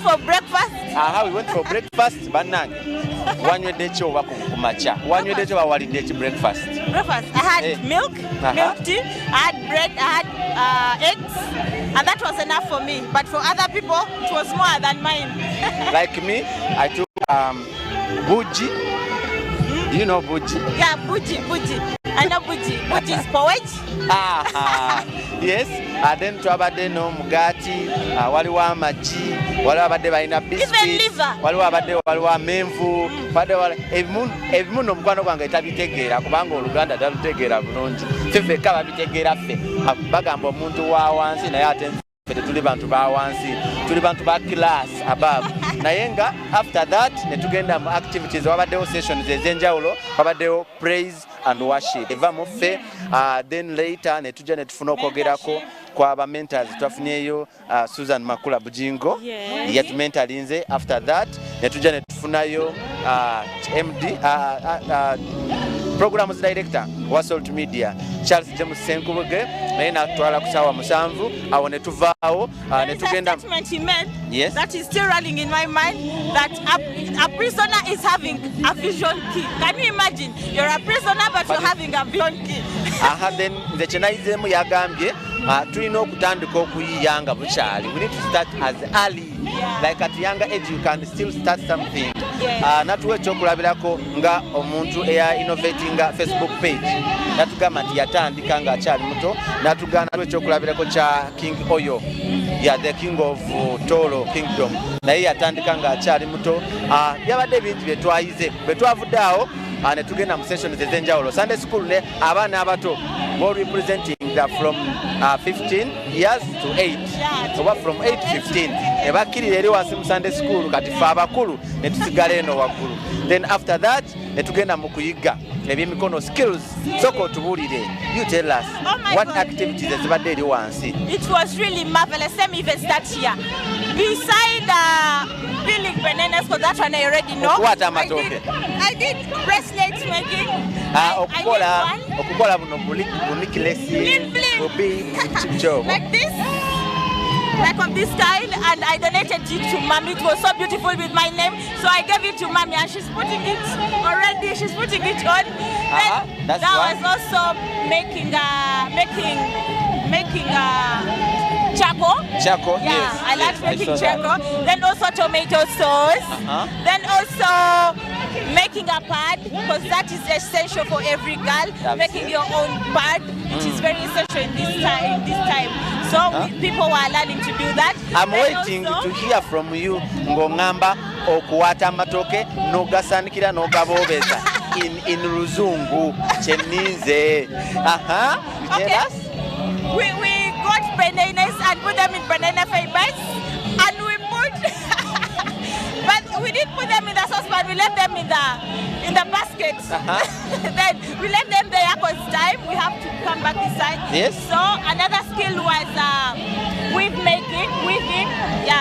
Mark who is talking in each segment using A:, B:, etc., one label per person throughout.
A: for breakfast.
B: We went for breakfast. Banange. Wanywedde ki oba ku makya? Wanywedde ki oba walidde ki breakfast?
A: Breakfast. I had milk tea. I had bread. I had eggs, and that was enough for me. But for other people, it was more than mine.
B: Like me, I took buji. Do you know buji?
A: Yeah, buji. I know buji. Buji is porridge.
B: Yes. Then twabadde n'omugaati, waliwo amagi, waliwo abadde balina biscuits, waliwo abadde waliwo amenvu, ebimu n'omukwano gwange tabitegeera kubanga Oluganda talutegeera bulungi. Ffe babitegeera ffe. Bagamba omuntu wa wansi naye ate ffe tuli bantu ba wansi, tuli bantu ba class above. Naye nga after that ne tugenda mu activities, wabaddewo sessions ez'enjawulo, wabaddewo praise and worship. Eva mu ffe, then later ne tujja ne tufuna okwogerako kwa ba mentors. Twafunyeyo Susan Makula Bujingo yatumentorinze. After that ne tujja ne tufunayo MD programs director wa Salt Media Charles James Senkubuge naye natwala ku ssaawa 7 awo ne tuvaawo ne tugenda.
A: Statement he made,
B: yes,
A: that is still running in my mind, that a prisoner is having a vision key. Can you imagine? You're a prisoner but you're having a vision key.
B: Then nze kyenayizeemu yagambye tulina okutandika okuyiiya nga bukyali. We need to start as early. Like at younger age you can still start something. Natuwa ekyokulabirako nga omuntu eya innovating Facebook page. Natugamba nti yatandika nga akyali muto. Natugamba ekyokulabirako kya King Oyo. The king of Toro Kingdom. Naye yatandika nga akyali muto. Byabadde bingi bye twayize. Bwe twavudde awo ne tugenda mu sessions ez'enjawulo. Sunday school ne abaana abato more representing from 15 years to 8. Oba from 8 to 15. Ebakkirira eri wansi mu Sunday school kati ffe abakulu ne tusigala eno waggulu. Then after that ne tugenda mu kuyiga ebyemikono skills. Soko tubuulire. You tell us what activities ezibadde eri wansi.
A: It was really marvelous. Let me even start here. Beside peeling bananas, because that one I already know. I did bracelet making.
B: Okukola buno bunikilesi
A: like this, like of this kind, and I donated it to Mommy. It was so beautiful with my name, so I gave it to Mommy, and she's putting it already. She's putting it on. Then that was also making charcoal. Yeah, yes, I like making charcoal. Then also tomato sauce. Then also making a pad, because that is essential for every girl. Making your own pad, it is very essential in this time. So people were learning to do that.
B: I'm waiting to hear from you. Ngongamba okuwata amatoke nogasanikira nogabobeza in Ruzungu cheninze.
A: Okay. We got bananas and put them in banana fibers, and we put but we didn't put them in the saucepan. We left them in the basket. Then we left them there because time we have to come back this side.
B: Yes.
A: So another skill was weaving,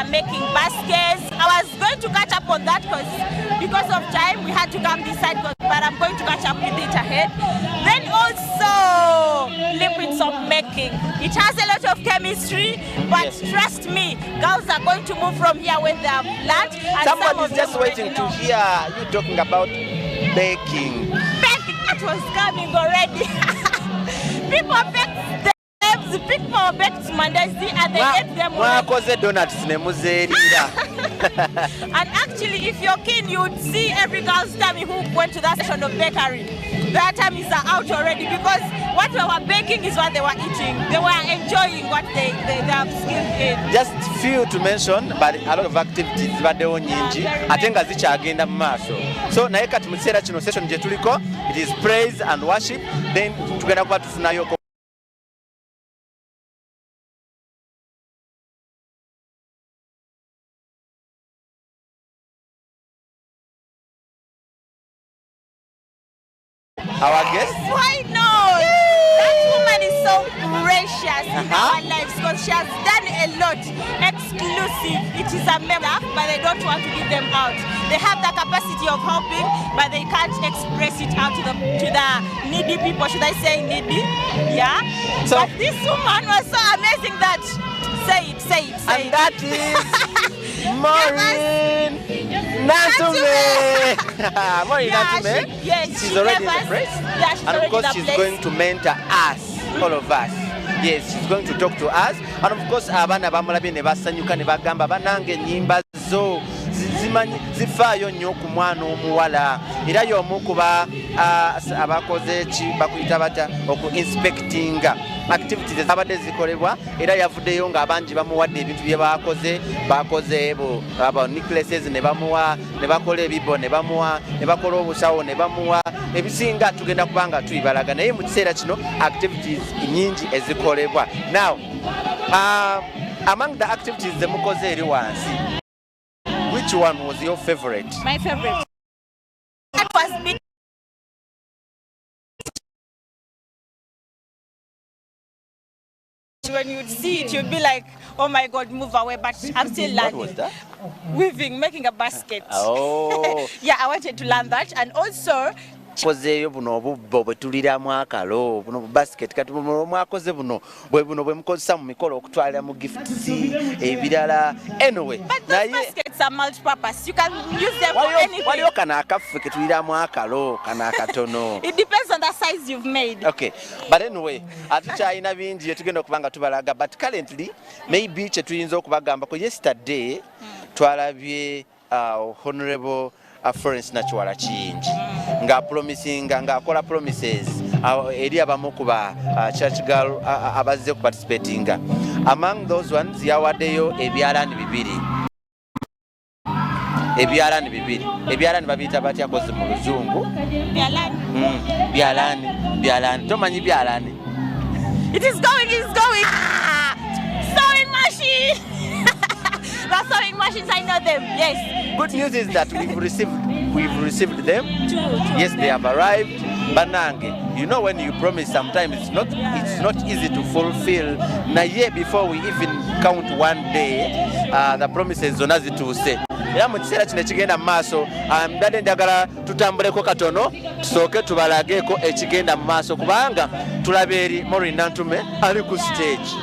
A: making baskets. I was going to catch up on that because of time we had to come this side, but I'm going to catch up with it ahead. Then also liquid soap making. It has a lot of chemistry, but trust me, girls are going to move from here when they have learned.
B: Somebody's just waiting to hear you talking about baking.
A: Baking, that was coming already. People baked them, people baked mandazi, and they ate them.
B: Donuts.
A: And actually, if you're keen, you would see every girl's tummy who went to that section of bakery. Their tummies are out already, because what they were baking is what they were eating. They were enjoying what they have skilled in.
B: Just few to mention, but a lot of activities baddewo nyingi ate nga zikyagenda mu maaso. So naye kati mu kiseera kino session gye tuliko, it is praise and worship, then tugenda kuba tufunayo our guest.
A: Why not? That woman is so precious in our lives, because she has done a lot. Exclusive. It is a member, but they don't want to give them out. They have the capacity of helping, but they can't express it out to the needy people. Should I say needy? Yeah. So, but this woman was so amazing that Say it, say it, say
B: And
A: it.
B: that is Maureen Nantume. Maureen Nantume. She's already in the place.
A: Yeah, she's
B: and of
A: already
B: course,
A: in the
B: she's
A: place.
B: going to mentor us, all of us. Yes, she's going to talk to us. And of course, abaana bamulabye ne basanyuka ne bagamba banange ennyimba zo zifaayo nnyo ku mwana omuwala era y'omu kuba abakoze ki bakuyita bata oku-inspectinga activities ezabadde zikolebwa era yavuddeyo ng'abangi bamuwadde ebintu bye bakoze necklaces ne bamuwa ne bakola ebibo ne bamuwa ne bakola obusawo ne bamuwa ebisinga tugenda kubanga tuyibalaga naye mu kiseera kino activities nyingi ezikolebwa. Now among the activities zemukoze eri wansi, which one was your favorite?
A: My favorite. That was big. When you'd see it, you'd be like, oh my God, move away. But I'm still learning.
B: What was that?
A: Weaving, making a basket.
B: Oh.
A: Yeah, I wanted to learn that. And also,
B: kozeeyo buno obubbo bwe tuliramu akalo buno basket kati mwakoze buno bwe mukozesa mu mikolo okutwalira mu gifts ebirala anyway.
A: But those baskets are multi-purpose. You can use them for anything.
B: Waliwo kana akaffe ke tuliramu akalo kana akatono.
A: It depends on the size you've made.
B: Okay, but anyway, atukyalina bingi bye tugenda okubanga tubalaga, but currently maybe kye tuyinza okubagambako yesterday twalabye honorable Florence Nakiwala Kiyingi ng'akola promises eri abamu ku ba church girl abazze kuparticipatinga. Among those ones yawaddeyo ebyalaani bibiri. Ebyalaani babiyita batya kozi mu luzungu? Byalaani. Tomanyi byalaani?
A: It is going. Sewing machine. The sewing machines, I know them. Yes.
B: Good news is that we've received them. Yes, they have arrived. Banange, you know when you promise, sometimes it's not easy to fulfill. Na year before we even count one day, the promises zonna zituuse. Era mu kiseera kino ekigenda mu maaso mbadde njagala tutambuleko katono tusooke tubalageeko ekigenda mu maaso kubanga tulaba eri Maureen Nantume ali ku stage.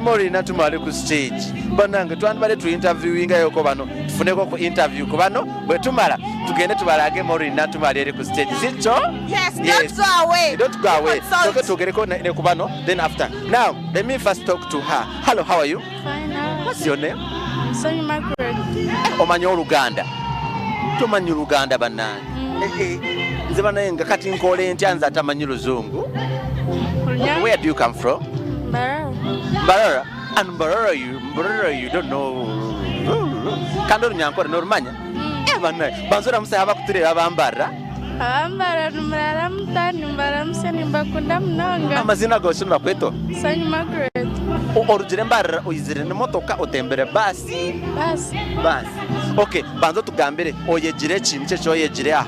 B: Maureen Nantume ali ku stage. Banange twandibadde tu interviewingayoko bano tufuneko ku interview ku bano bwe tumala tugende tubalage Maureen Nantume ali eri ku stage. Sityo?
A: Yes, don't go away.
B: Don't go away. Tuke tugereko ne ku bano then after. Now, let me first talk to her. Hello, how are you?
C: Fine.
B: What's your name?
C: Sonny Margaret.
B: Omanyi Oluganda? Tomanyi Luganda bannange? Nze banaye nga kati nkole ntya nze atamanyi Luzungu? Where do you come from? Mbarara. And Mbarara you don't know. Kandi olunyankore n'olumanya? Banaye banzora musaya abakutureba bambara.
C: Abambara numurara mutani mbara museni mbakunda munonga.
B: Amazina go shima kweto?
C: Sonny Margaret.
B: Orugire mbara uyizire n'imotoka otembere basi. Basi. Okay, banzo tugambire oyegire kintu kye kyoyegire aha.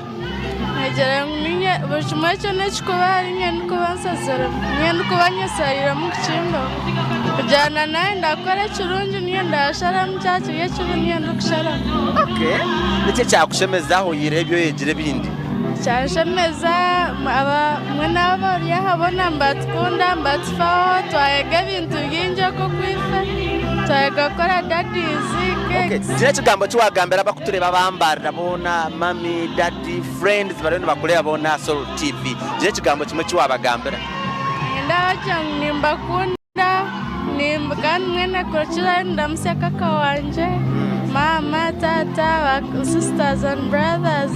C: Negere minye bushimwe cyo nekikubari ngende kubansazira. Ngende kubanyesarira mu kindo. Kujana naye ndakora kirungi niyo ndashara mu cyacu y'ekirungi ndukishara.
B: Okay. Nicyo cyakushemezaho yirebyo yegire bindi.
C: Cyashemeza mwe nabo yahabona mbatkunda mbatfaho twayega bintu byinje ko kwifa twayega kora daddies
B: okay kire kigambo kiwagambira bakutureba bambara bona mami daddy friends bareno bakuleba bona Soul TV kire kigambo kimwe kiwabagambira
C: ndacha nimbakunda nimbakan mwene kochira ndamseka kawanje mama tata sisters and brothers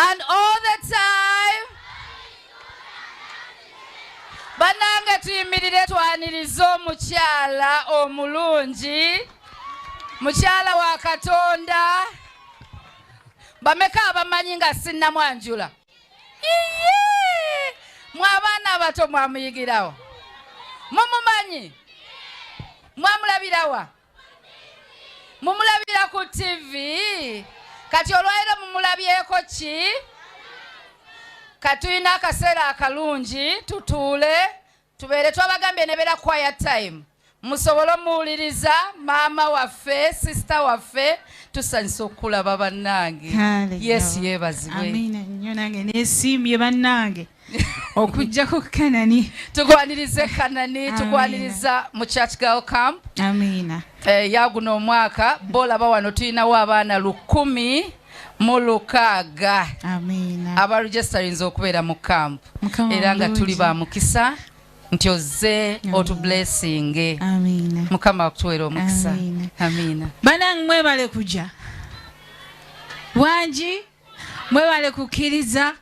D: And all the time, bananga tuyimirire twandiike tukwaniriza omukyala omulungi, mukyala wa Katonda. Bameka abamanyi nga sinnamwanjula? Mwabaana abato mwamuyigirawo? Mumumanyi? Mwamulabirawa? Mumulabira ku TV? Kati olwaira mumulabyeko ki? Katuyina akaseera akalungi tutuule tubeere twabagambye nebeera quiet time musobole omuwuliriza maama waffe sister waffe tusanyusa okulaba bannange. Yes yeebazibwe.
E: Amina nnyo nange neesiimye bannange okujjako Kanani.
D: Tugwanirize Kanani, tugwaniriza mu Church Girl Camp.
E: Amina.
D: Yaguno omwaka bolaba wano tulinawo abaana 116.
E: Amina.
D: Aba registerings okubeera mu camp. Era nga tuli ba mukisa nti ozze otu blessing.
E: Amina.
D: Mukama akutuwera omukisa. Amina.
E: Banange mwebale kujja. Wangi mwebale kukkiriza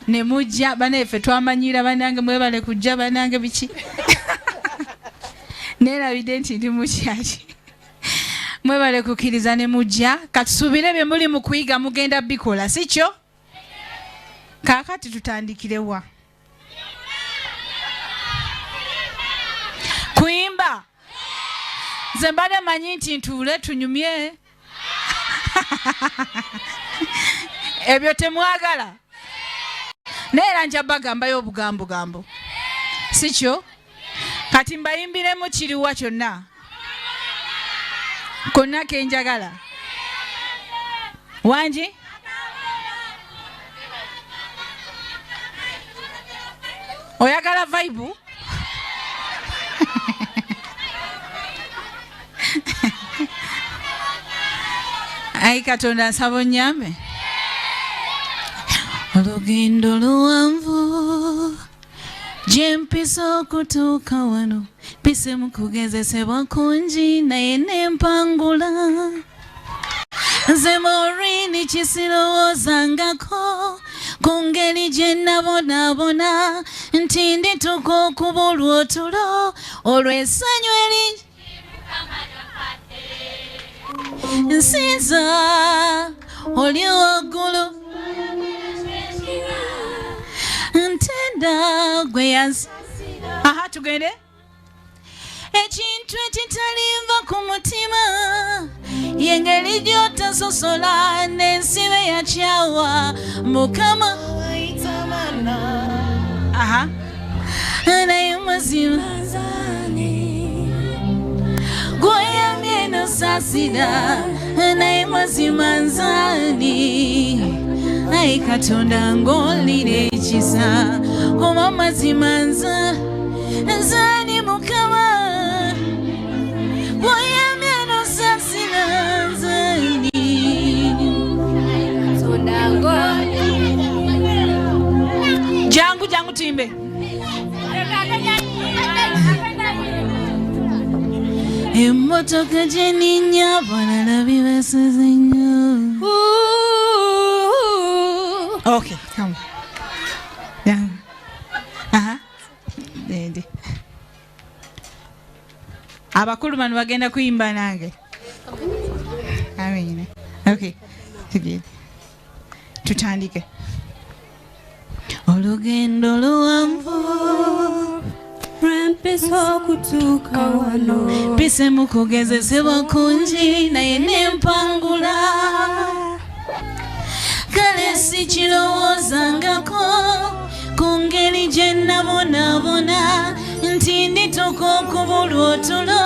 E: ne mujja banaffe twamanyira banange mwebale kujja banange biki. Nerabidde nti ndi mukyaki. Mwebale kukkiriza ne mujja katusuubire bye muli mu kuyiga mugenda bikola sikyo? Kaakati tutandikirewa kuyimba. Nze mbadde manyi nti ntuule tunyumye. Ebyo temwagala. Neera nja bagambayo obugambo sikyo? Kati mbayimbiremu kiriwa kyonna konna kenjagala. Wangi oyagala vibe? Ayi Katonda nsaba onnyambe. Olugendo luwanvu gye mpisa okutuuka wano mpise mu kugezesebwa kungi naye nempangula. Nze Maureen kisirowoozangako ku ngeri gye nabonaabona nti ndituuka okubulwa otulo olw'essanyu eringi. Nsinza oli waggulu ntenda gwe yansasira. Aha tugende. Ekintu ekitalimva ku mutima y'engeri gy'otasosola n'ensibe yakyawa Mukama. Aha naye mazima gw'oyamye n'osasira naye mazima nzaani. Ayi Katonda ng'olira ekisa kuba mazima nzaani Mukama gw'oyamye n'osasira nzaani. Jangu timbe. Emmotoka gye ninnya abalala bibasize nnyo. Okay, come. Yeah. Dede. Abakulu bano bagenda kuyimba nange. Amina. Okay. Tutandike. Olugendo luwanvu mpisa okutuuka wano mpise mu kugezesebwa kungi naye nempangula. Kale sikirowoozangako ku ngeri gye nabonaabona nti ndituuka okubulwa otulo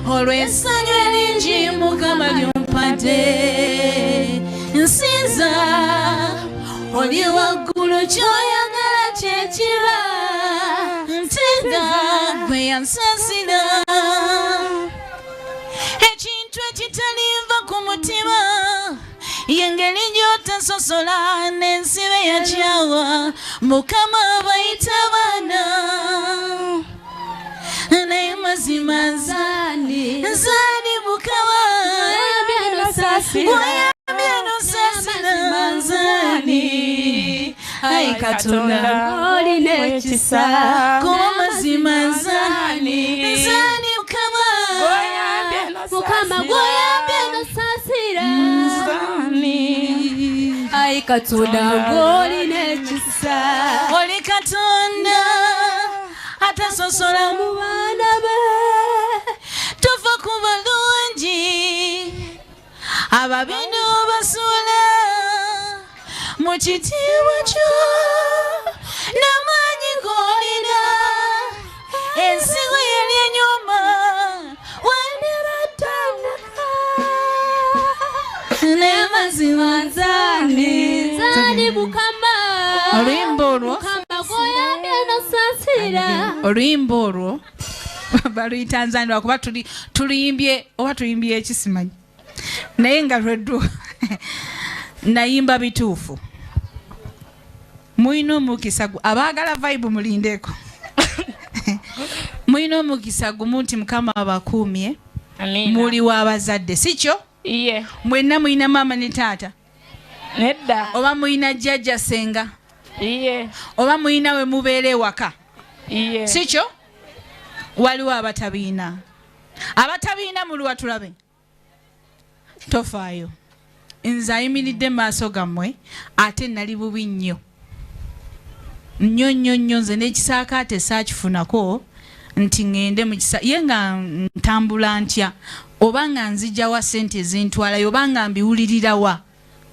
E: olw'essanyu eringi Mukama lyompadde. Nsinza oli waggulu ky'oyagala kye kiba ntenda gwe yansasira. Ekintu ekitalimva ku mutima y'engeri gy'otasosola n'ensibe yakyawa Mukama bayita abaana. Naye mazima nzaani Mukama gw'oyambye n'osasira nzaani. Ayi Katonda olina ekisa kuba mazima nzaani nzani mukama goyambye nosasira nzani ai katonda ngoli nekisa oli katonda atasosola mu baana be tufa ku balungi ababino basula mu kitiibwa kyo n'amaanyi ng'olina ensigo yali enyuma wandiratandika n'amazima nzani mukama oluyimba olwo oluyimba olwo baluyita nzani lwakuba tuliyimbye oba tuyimbye ekisimanyi naye nga lweddu nayimba bituufu muyina omukisa abaagala vibe mulindeko muyina omukisa gumu nti mukama abakuumye muli w'abazadde sikyo mwenna muyina maama ne taata
D: nedda
E: oba muyina jjajja senga oba muyina we mubeera ewaka sikyo waliwo abatabiina muliwa tulabe tofaayo nze ayimiridde maaso gammwe ate nali bubi nnyo nze n'ekisaakaate saakifunako nti ŋŋende mu kisa ye nga ntambula ntya oba nga nzijjawa ssente ezintwalayo oba nga mbiwulirirawa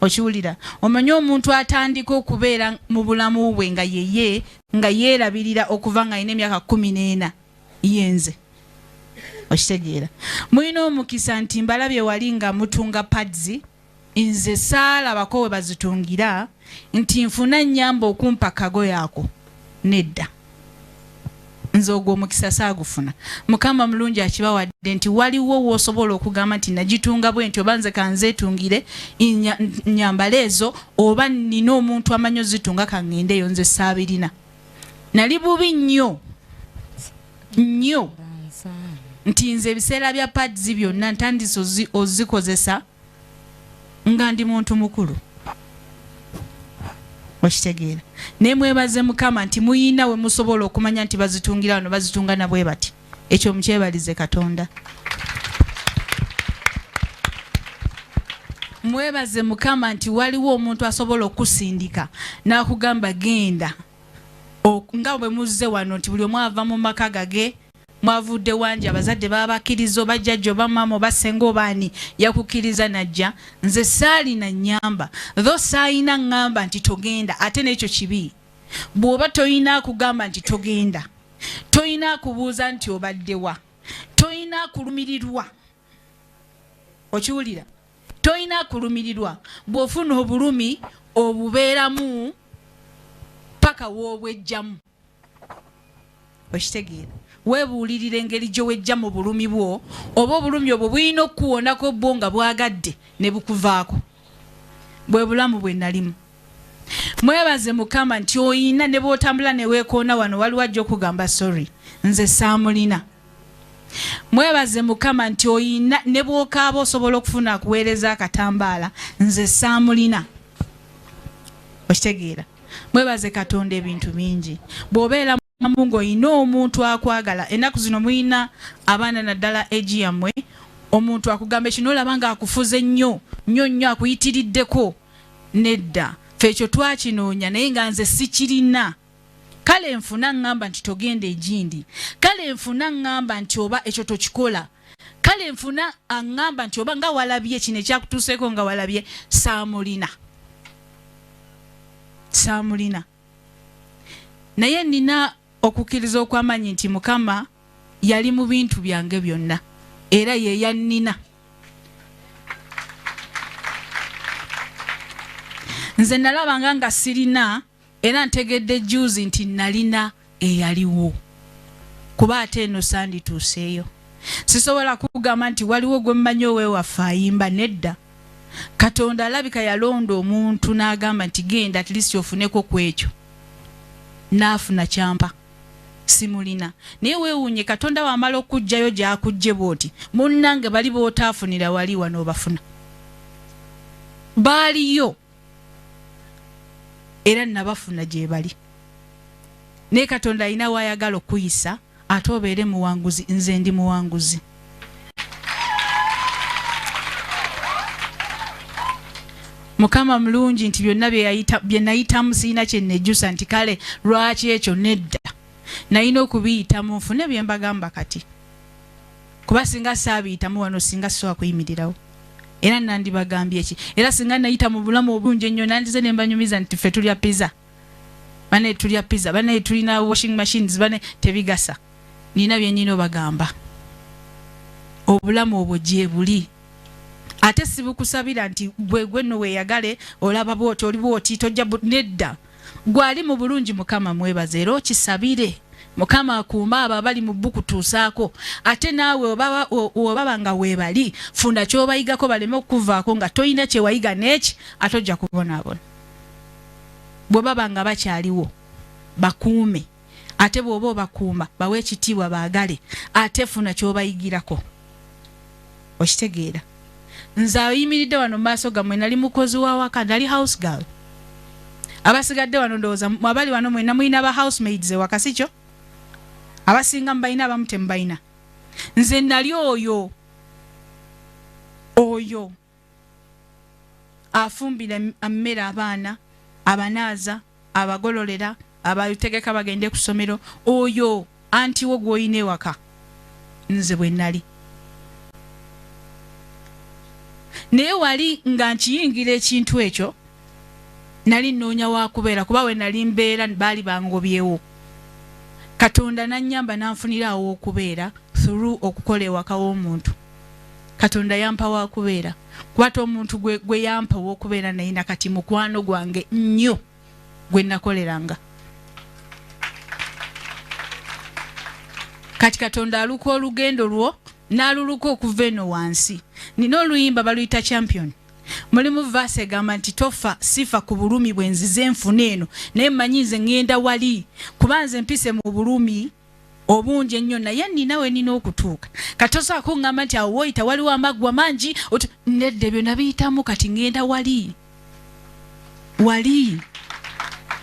E: okiwulira omanye omuntu atandika okubeera mu bulamu bwe nga yeye nga yeerabirira okuva nga alina emyaka 14 yenze okitegeera mulina omukisa nti mbalabye wali nga mutunga pads nze saalabako we bazitungira nti nfuna nnyamba okumpa kagoye ako nedda nze ogwo omukisa saagufuna mukama mulungi akibawadde nti waliwo woosobola okugamba nti nagitunga bwe nti oba nze kanzeetungire nyambala ezo oba nina omuntu amanyi ozitunga kaŋŋendeyo nze saabirina nali bubi nnyo nti nze ebiseera bya pads byonna ntandise ozikozesa nga ndi muntu mukulu okitegeera naye mwebaze mukama nti muyina we musobola okumanya nti bazitungira wano bazitunga nabwe bati ekyo mukyebalize katonda mwebaze mukama nti waliwo omuntu asobola okusindika n'akugamba genda nga bwe muzze wano nti buli omu ava mu maka gage mwavudde wangi abazadde babakiriza oba jjajja oba maama oba senga obaani yakukiriza najja nze saalina nnyamba tho saayina ŋŋamba nti togenda ate n'ekyo kibi bw'oba toyina akugamba nti togenda toyina akubuuza nti obaddewa toyina akulumirirwa okiwulira toyina akulumirirwa bw'ofuna obulumi obubeeramu paka woobwejjamu okitegeera weebuulirira engeri gy'owejja mu bulumi bwo oba obulumi obwo bulina okukuwonako bwo nga bwagadde ne bukuvaako bwe bulamu bwe nalimu mwebaze mukama nti oyina ne bw'otambula ne weekoona wano waliwo ajja okugamba sorry nze saamulina mwebaze mukama nti oyina ne bw'okaaba osobola okufuna akuweereza akatambaala nze saamulina okitegeera mwebaze katonda ebintu bingi bw'obeera mungu oyina omuntu akwagala ennaku zino muyina abaana naddala egi yammwe omuntu akugamba ekino olaba nga akufuze nnyo akuyitiriddeko nedda ffe ekyo twakinoonya naye nga nze sikirina kale nfuna ŋŋamba nti togenda egindi kale nfuna ŋŋamba nti oba ekyo tokikola kale nfuna aŋŋamba nti oba nga walabye kino ekyakutuuseeko nga walabye saamulina naye nina okukkiriza okwamanyi nti mukama yali mu bintu byange byonna era ye yannina nze nalabanga nga sirina era ntegedde juzi nti nalina eyaliwo kuba ate eno sandituuseeyo sisobola kugamba nti waliwo gwe mmanyi owewaffe ayimba nedda katonda alabika yalonda omuntu n'agamba nti genda at least ofuneko ku ekyo n'afuna kyampa simulina naye weewuunye katonda wamala okujjayo gy'akujje bw'oti munnange bali b'otaafunira wali wano obafuna baaliyo era nabafuna gye bali naye katonda alina wayagala okuyisa ate obeere muwanguzi, nze ndi muwanguzi. Mukama mulungi nti byonna bye nayitamu siina kye nejjusa nti kale lwaki ekyo nedda. Nalina okubiyitamu nfune bye mbagamba kati. Kuba singa saabiyitamu wano singa sobola kuyimirirawo. Era nandibagambye eki. Era singa nayita mu bulamu obulungi ennyo nandize ne mbanyumiza nti ffe tulya pizza. Bane tulya pizza, bane tulina washing machines, bane tebigasa. Nina bye nnina obagamba. Obulamu obwo gye buli. Ate sibukusabira nti gwe no weyagale olaba bwoti oli bwoti tojja nedda. Gwali mu bulungi Mukama mwebaze era okisabire. Mukama akuuma abo abali mu bbuku tuusaako. Ate naawe obaba nga weebali funda ky'obayigako baleme okuvaako nga toyina kye wayiga n'eki ate ojja kubonaabona. Bwe baba nga bakyaliwo bakuume. Ate bw'oba obakuuma bawe ekitiibwa baagale. Ate funa ky'obayigirako. Okitegeera. Nze ayimiridde wano mu maaso gammwe nali mukozi wa waka, nali house girl. Abasigadde wano ndowooza abali wano mwena mulina ba housemaids ewaka si kyo? Abasinga mbayina abamu tembayina. Nze nali oyo afumbira mmere abaana, abanaaza, abagololera, abategeka bagende ku ssomero, oyo anti wo gw'oyina ewaka. Nze bwe nali. Naye wali nga nkiyingira ekintu ekyo nali nnoonya wakubeera kuba we nali mbeera baali bangobyewo. Katonda nannyamba nanfunira awo okubeera through okukola ewaka w'omuntu. Katonda yampa wakubeera. Kwata omuntu gwe yampa w'okubeera naye nakati mukwano gwange nnyo gwe nakoleranga. Kati Katonda aluka olugendo lwo n'aluluka okuva eno wansi. Nina oluyimba baluyita champion. Mulimu verse egamba nti tofa sifa ku bulumi bwenzize nfuna eno naye mmanyize ngenda wali kuba nze mpise mu bulumi obungi ennyo naye ninawe nina okutuuka. Katosa kuŋŋamba nti awo woyita waliwo amaggwa mangi nedda ebyo nabiyitamu kati ngenda wali.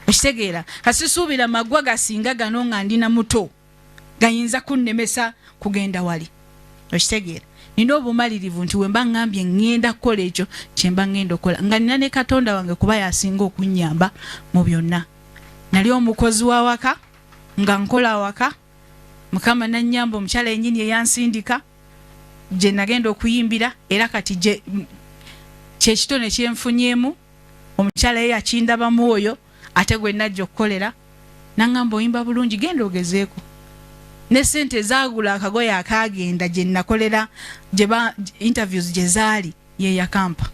E: Okitegeera kasisuubira maggwa gasinga gano nga ndina muto gayinza kunnemesa kugenda wali. Okitegeera nina obumalirivu nti wemba ngambye ngenda kukola ekyo kyemba ngenda okukola nga nina ne Katonda wange kuba yasinga okunnyamba mu byonna. Nali omukozi wa waka nga nkola waka. Mukama nannyamba omukyala ennyini eyansindika gye nagenda okuyimbira era kati kyekitone kyenfunyemu omukyala ye yakindabamu oyo ate gwe najja okukolera nangamba oyimba bulungi genda ogezeeko. Ne sente zaagula akagoye akagenda gye nakolera interviews gye zaali ye yakampa.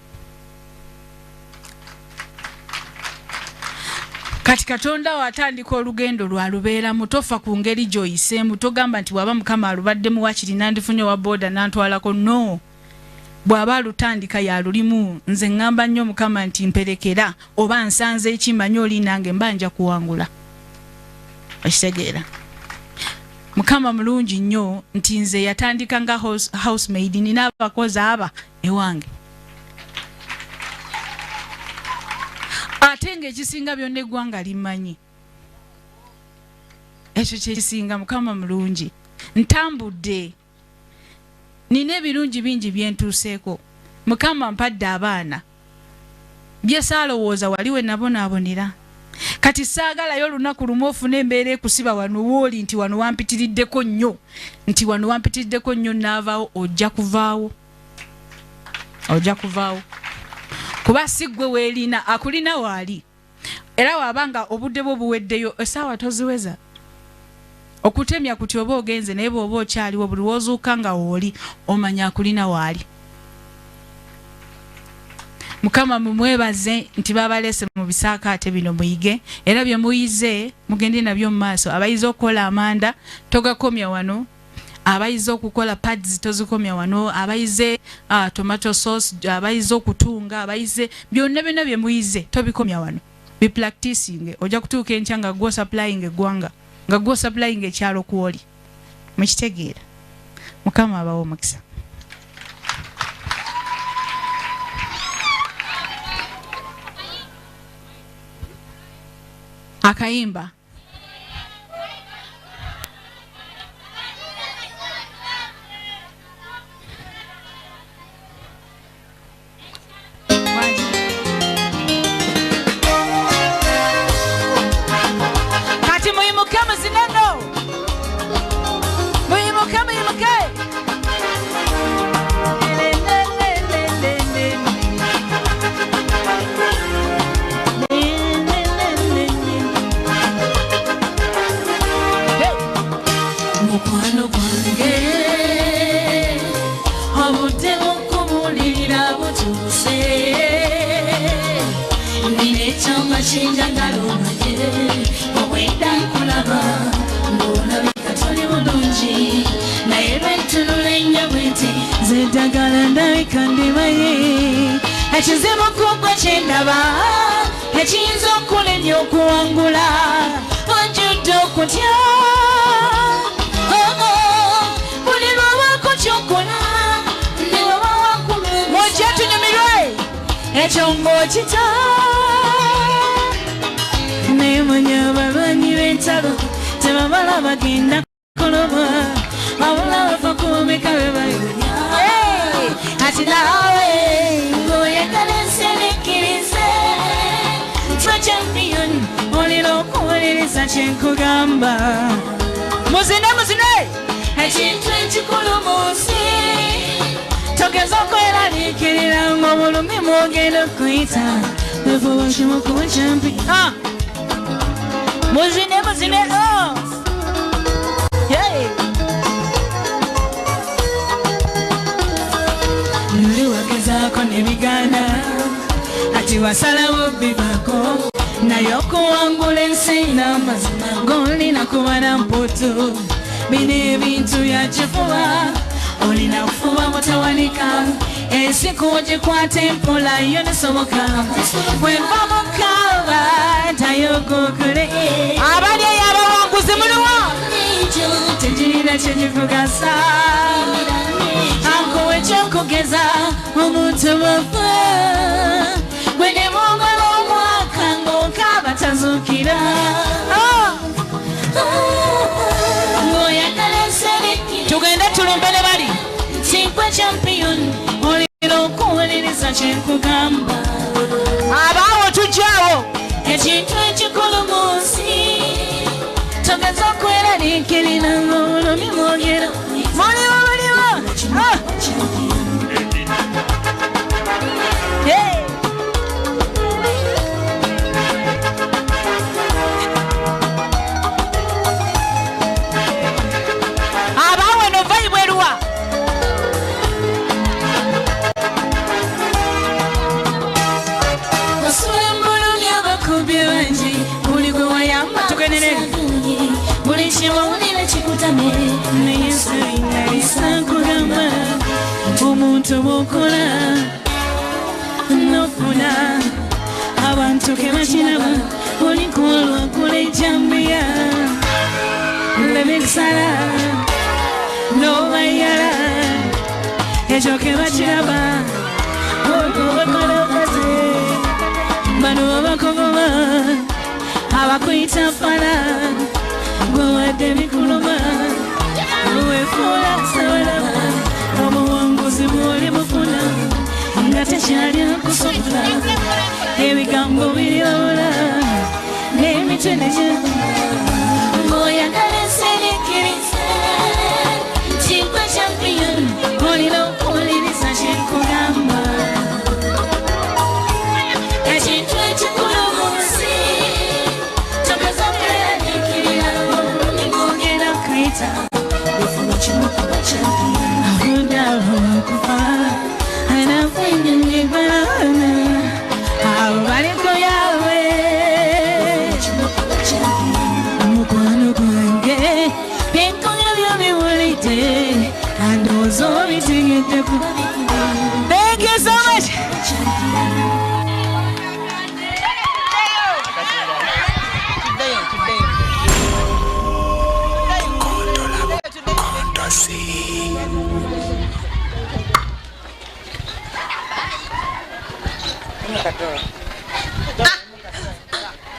E: Kati Katonda watandika olugendo lwalubeera mutofa ku ngeri gy'oyiseemu togamba nti waba Mukama alubaddemu wakiri nandifunye wa boda nantwalako no. Bw'aba lutandika yalulimu nze ngamba nnyo Mukama nti mperekera oba nsanze ekimanyi oli nange mbanja kuwangula. Okitegeera. Mukama mulungi nnyo nti nze yatandika nga housemaid nina abakozi aba ewange. Ate ng'ekisinga byonna eggwanga limanyi. Ekyo kyekisinga Mukama mulungi. Ntambudde. Nina ebirungi bingi byentuuseeko. Mukama mpadde abaana. Bye saalowooza wali we nabonaabonera. Kati saagalayo olunaku lumu ofune embeera ekusiba wano wooli nti wano wampitiriddeko nnyo. Nti wano wampitiriddeko nnyo naavaawo ojja kuvaawo. Kuba si ggwe weerina akulina waali. Era wabanga obudde bwo buweddeyo essaawa toziweza. Okutemya kuti oba ogenze naye bw'oba okyaliwo buli woozuuka nga wooli omanya akulina waali. Mukama mumwebaze nti babalese mu bisaakaate bino muyige era bye muyize mugende nabyo mu maaso. Abayize okukola amanda togakomya wano. Abayize okukola pads tozikomya wano. Abayize tomato sauce, abayize okutunga, abayize byonna bye muyize tobikomya wano. Bi practicing ojja kutuuka enkya nga gwo supplying eggwanga nga gwo supplying ekyalo kwoli. Mukitegeera. Mukama abawo omukisa. Akayimba kinjagala omanye obwedda nkulaba ng'olabika toli bulungi naye lwentunula ennyo bwenti zeddagala ndabika ndibaye ekizibu kugwe kyendaba ekiyinza okulemya okuwangula onjudde okutya buli lwabako kyokola mojja tunyumirwe ekyo ng'okita naye manya abalwanyi b'entalo tebabala bagenda koloba wabula bafa kubika be bayonya ati naawe ng'oyagala ensenekkirize twa champion olina okuwuliriza kyenkugamba muzine ekintu ekikulu mu nsi togeza okweraliikirira ng'obulumi mwogenda okuyita bevuba kimukuwa champi muzine nuli wagezaako nebigaana ati wasalawo bibako naye okuwangula ensi n'amazima ng'olina kuba na mputu bino ebintu byakifuba olina kufuba mutawanika ensi kugikwata empola yo nesoboka bwenva mukaba tayogokole abali eyo abawanguzi muliwo tegirina kyegikugasa ankowe kyokugeza omuntu bafa gwe ne mwongala omwaka ng'okaba tazuukira ng'oyagala ensereki tugende tulumbe ne bali tinkwe champion olina okuwuliriza kyenkugamba abaawo tujjaawo ekintu ekikulu mu nsi togeza okweraliikirira ng'obulumi mwogera muliwo abaawe novayi bweruwa osula mbulumi abakubye bangi buli gwe wayamba buli kimawulire kikutame naye sinaisakugamba omuntu bwokola nofuna abantu kebakiraba olikolwakula ejambiya lebisala nobayala ekyo kebakiraba okobakolakaze bano babakogoba abakwita fala gwewadde bikuluma wefuula sabalaba obuwanguzi bwoli bufuna nga tekyali akusobola ebigambo biribabula n'emitwe negya ng'oyagala ensenekkiriza kinkwe champion olina okuwuliriza kyenkugamba ekintu ekikulu mu nsi togeza okweraliikirira obulumi bwogenda kuyita befuba kimukuba champion abudalwa okufa anafunyanyigbalana abo baliko yawe omukwano gwange byenkola byo biwulidde andowooza obitegeddeko thank you so much